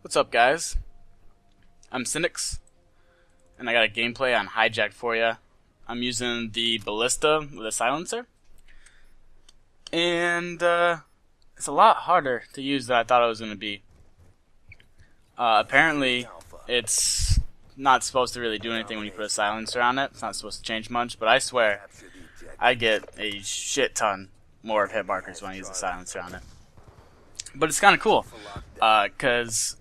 What's up, guys? I'm Sinuxx, and I got a gameplay on hijacked for you. I'm using the ballista with a silencer, and it's a lot harder to use than I thought it was going to be. Apparently, it's not supposed to really do anything when you put a silencer on it. It's not supposed to change much, but I swear, I get a shit ton more of hit markers when I use a silencer on it. But it's kind of cool, because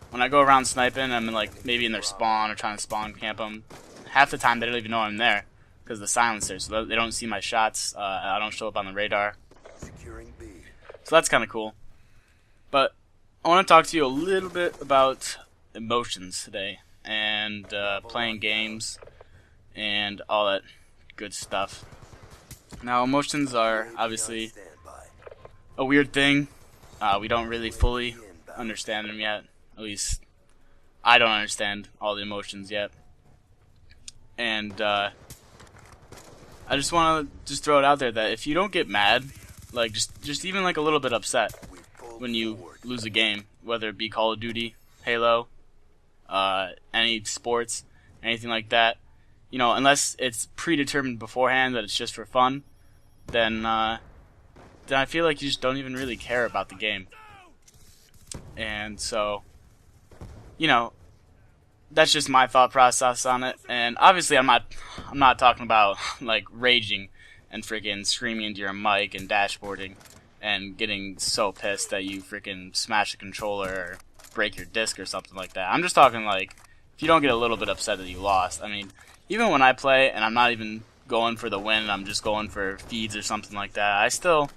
when I go around sniping, I'm maybe in their spawn or trying to spawn camp them. Half the time they don't even know I'm there because of the silencer, so they don't see my shots. I don't show up on the radar. So that's kind of cool. But I want to talk to you a little bit about emotions today and playing games and all that good stuff. Now, emotions are obviously a weird thing. We don't really fully understand them yet. At least, I don't understand all the emotions yet. And I just want to throw it out there that if you don't get mad, just even a little bit upset when you lose a game, whether it be Call of Duty, Halo, any sports, anything like that, unless it's predetermined beforehand that it's just for fun, then I feel like you just don't even really care about the game. And so, that's just my thought process on it. And obviously, I'm not talking about raging and freaking screaming into your mic and dashboarding and getting so pissed that you freaking smash the controller or break your disc or something like that. I'm just talking if you don't get a little bit upset that you lost. I mean, even when I play and I'm not even going for the win, I'm just going for feeds or something like that, I still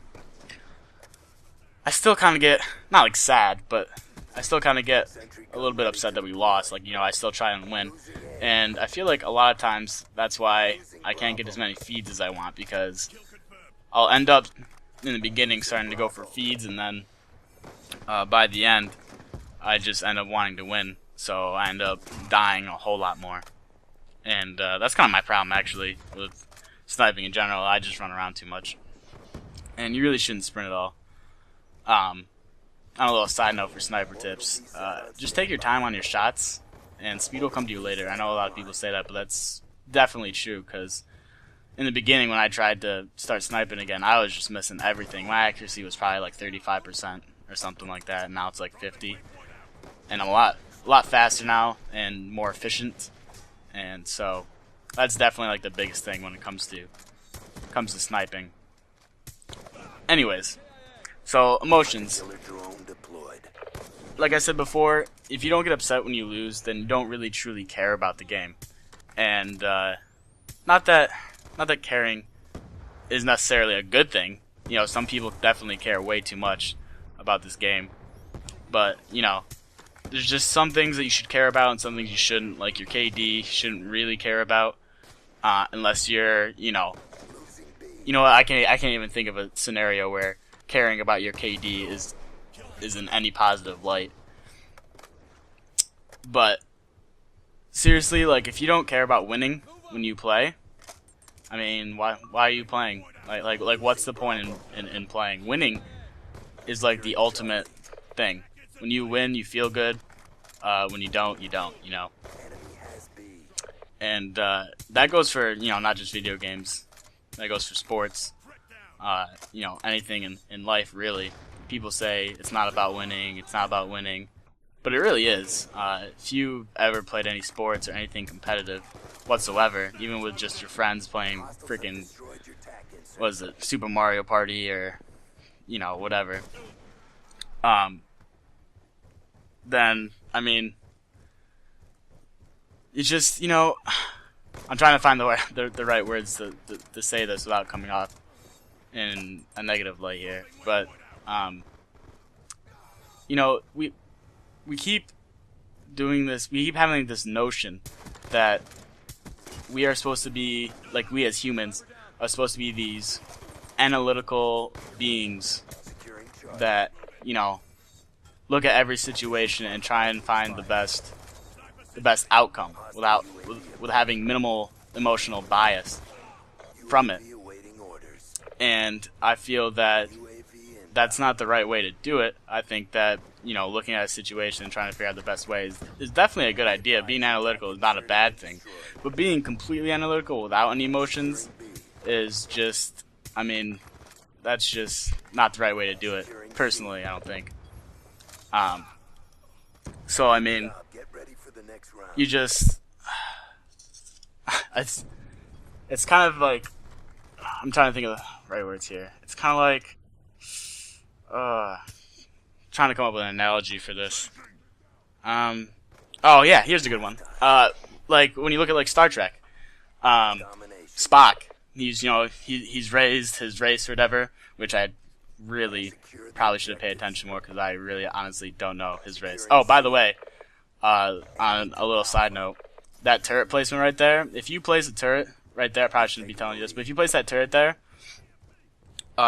kind of get, not sad, but I still kind of get a little bit upset that we lost. I still try and win. And I feel like a lot of times that's why I can't get as many feeds as I want, because I'll end up in the beginning starting to go for feeds, and then by the end I just end up wanting to win. So I end up dying a whole lot more. And that's kind of my problem, actually, with sniping in general. I just run around too much. And you really shouldn't sprint at all. On a little side note for sniper tips, just take your time on your shots, and speed will come to you later. I know a lot of people say that, but that's definitely true, because in the beginning when I tried to start sniping again, I was just missing everything. My accuracy was probably 35% or something like that, and now it's 50. And I'm a lot faster now and more efficient, and so that's definitely the biggest thing when it comes to sniping. Anyways, so emotions. Like I said before, if you don't get upset when you lose, then you don't really truly care about the game. And not that caring is necessarily a good thing. Some people definitely care way too much about this game. But there's just some things that you should care about and some things you shouldn't. Like your KD, you shouldn't really care about unless you're, I can't even think of a scenario where caring about your KD is in any positive light. But seriously, if you don't care about winning when you play, I mean, why are you playing? What's the point in playing? Winning is the ultimate thing. When you win, you feel good. When you don't, you don't. And that goes for not just video games. That goes for sports. Anything in life, really. People say it's not about winning, but it really is. If you ever played any sports or anything competitive whatsoever, even with just your friends playing freaking, Super Mario Party or, whatever, then, I mean, it's just, I'm trying to find the right words to say this without coming off in a negative light here, but we keep doing this. We keep having this notion that we are supposed to be, we as humans are supposed to be these analytical beings that look at every situation and try and find the best outcome with having minimal emotional bias from it. And I feel that that's not the right way to do it. I think that, you know, looking at a situation and trying to figure out the best way is definitely a good idea. Being analytical is not a bad thing. But being completely analytical without any emotions is just, I mean, that's just not the right way to do it. Personally, I don't think. So, I mean, you just, it's kind of like, I'm trying to think of the right words here. It's kind of like, trying to come up with an analogy for this. Oh yeah, here's a good one. Like when you look at like Star Trek, Spock. He's, you know, he's raised his race or whatever, which I really probably should have paid attention more because I really honestly don't know his race. Oh, by the way, on a little side note, that turret placement right there. If you place a turret right there, I probably shouldn't be telling you this, but if you place that turret there,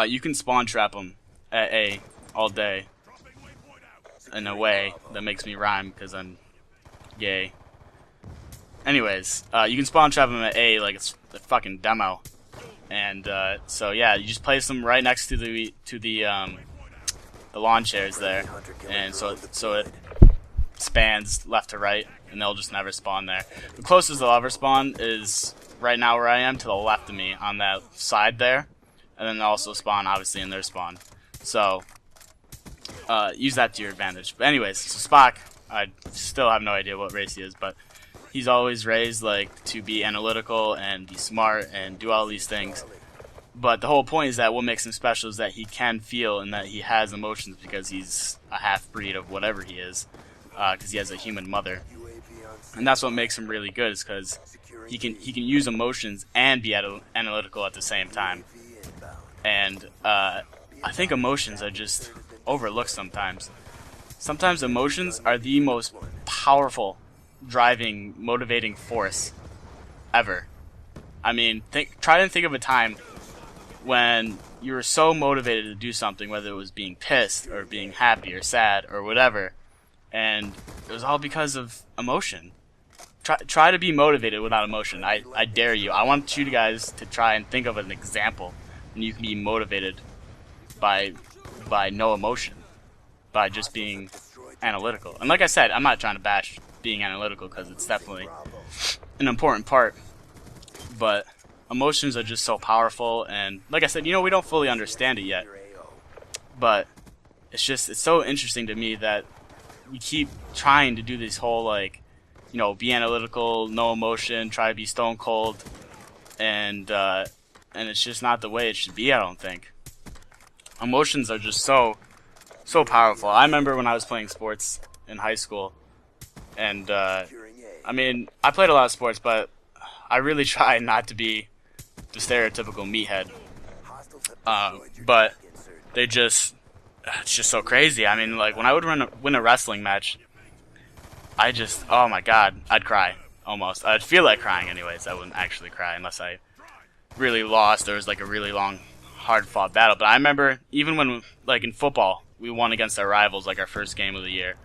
you can spawn trap them at A all day in a way that makes me rhyme because I'm gay. Anyways, you can spawn trap them at A like it's a fucking demo, and so yeah, you just place them right next to the lawn chairs there, and so it spans left to right, and they'll just never spawn there. The closest they'll ever spawn is right now where I am, to the left of me on that side there, and then they'll also spawn obviously in their spawn. So use that to your advantage. But anyways, so Spock, I still have no idea what race he is, but he's always raised like to be analytical and be smart and do all these things. But the whole point is that what makes him special is that he can feel and that he has emotions because he's a half-breed of whatever he is, because he has a human mother. And that's what makes him really good, is because he can use emotions and be analytical at the same time. And I think emotions are just overlooked sometimes. Sometimes emotions are the most powerful driving, motivating force ever. I mean, try to think of a time when you were so motivated to do something, whether it was being pissed or being happy or sad or whatever, and it was all because of emotion. Try to be motivated without emotion. I dare you. I want you guys to try and think of an example when you can be motivated by no emotion, by just being analytical. And like I said, I'm not trying to bash being analytical because it's definitely an important part, but emotions are just so powerful, and like I said, you know, we don't fully understand it yet, but it's so interesting to me that we keep trying to do this whole, like, you know, be analytical, no emotion, try to be stone cold, and it's just not the way it should be. I don't think emotions are just so powerful. I remember when I was playing sports in high school, and I mean, I played a lot of sports, but I really try not to be the stereotypical meathead. But it's just so crazy. I mean, like, when I would win a wrestling match, oh my god, I'd cry, almost. I'd feel like crying anyways. I wouldn't actually cry unless I really lost. There was like a really long, hard-fought battle. But I remember, even when, like, in football, we won against our rivals, like our first game of the year.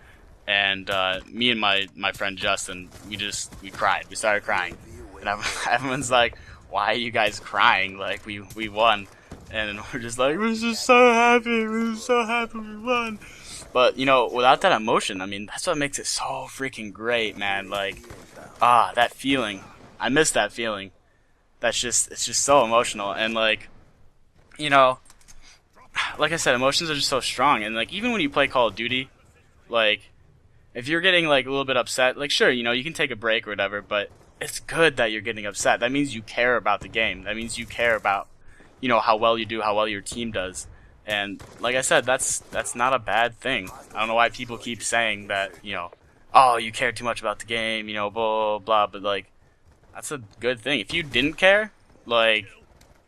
And me and my friend Justin, we cried. We started crying. And everyone's like, why are you guys crying? Like, we won. And we're just like, we're just so happy. We're so happy we won. But, you know, without that emotion, I mean, that's what makes it so freaking great, man. Like, that feeling. I miss that feeling. It's just so emotional. And, like, you know, like I said, emotions are just so strong. And, like, even when you play Call of Duty, like, if you're getting, like, a little bit upset, like, sure, you know, you can take a break or whatever, but it's good that you're getting upset. That means you care about the game. That means you care about, you know, how well you do, how well your team does. And like I said, that's not a bad thing. I don't know why people keep saying that, you know, oh, you care too much about the game, you know, blah, blah, blah. But, like, that's a good thing. If you didn't care, like,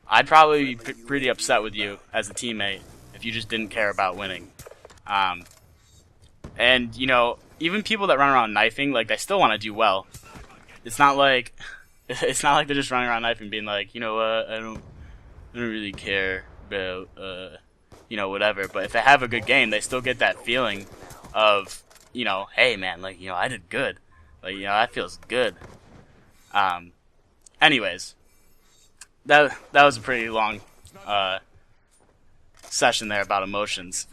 I'd probably be pretty upset with you as a teammate if you just didn't care about winning. And, you know, even people that run around knifing, like, they still want to do well. It's not like they're just running around knifing being like, you know what, I don't really care about, you know, whatever. But if they have a good game, they still get that feeling of, you know, hey man, like, you know, I did good. Like, you know, that feels good. Anyways, that was a pretty long session there about emotions.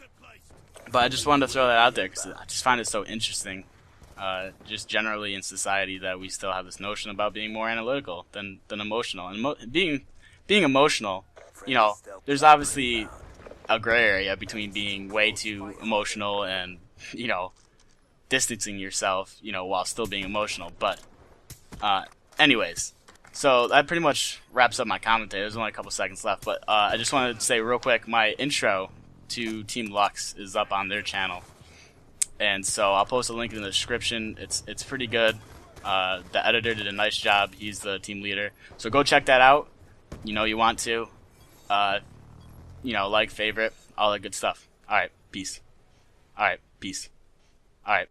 But I just wanted to throw that out there because I just find it so interesting, just generally in society, that we still have this notion about being more analytical than emotional. And being emotional, you know, there's obviously a gray area between being way too emotional and, you know, distancing yourself, you know, while still being emotional. But anyways, so that pretty much wraps up my commentary. There's only a couple seconds left, but I just wanted to say real quick, my intro to Team Lux is up on their channel, and so I'll post a link in the description. It's pretty good. The editor did a nice job. He's the team leader, so go check that out. You know you want to, you know, like, favorite, all that good stuff. All right, peace. All right, peace. All right.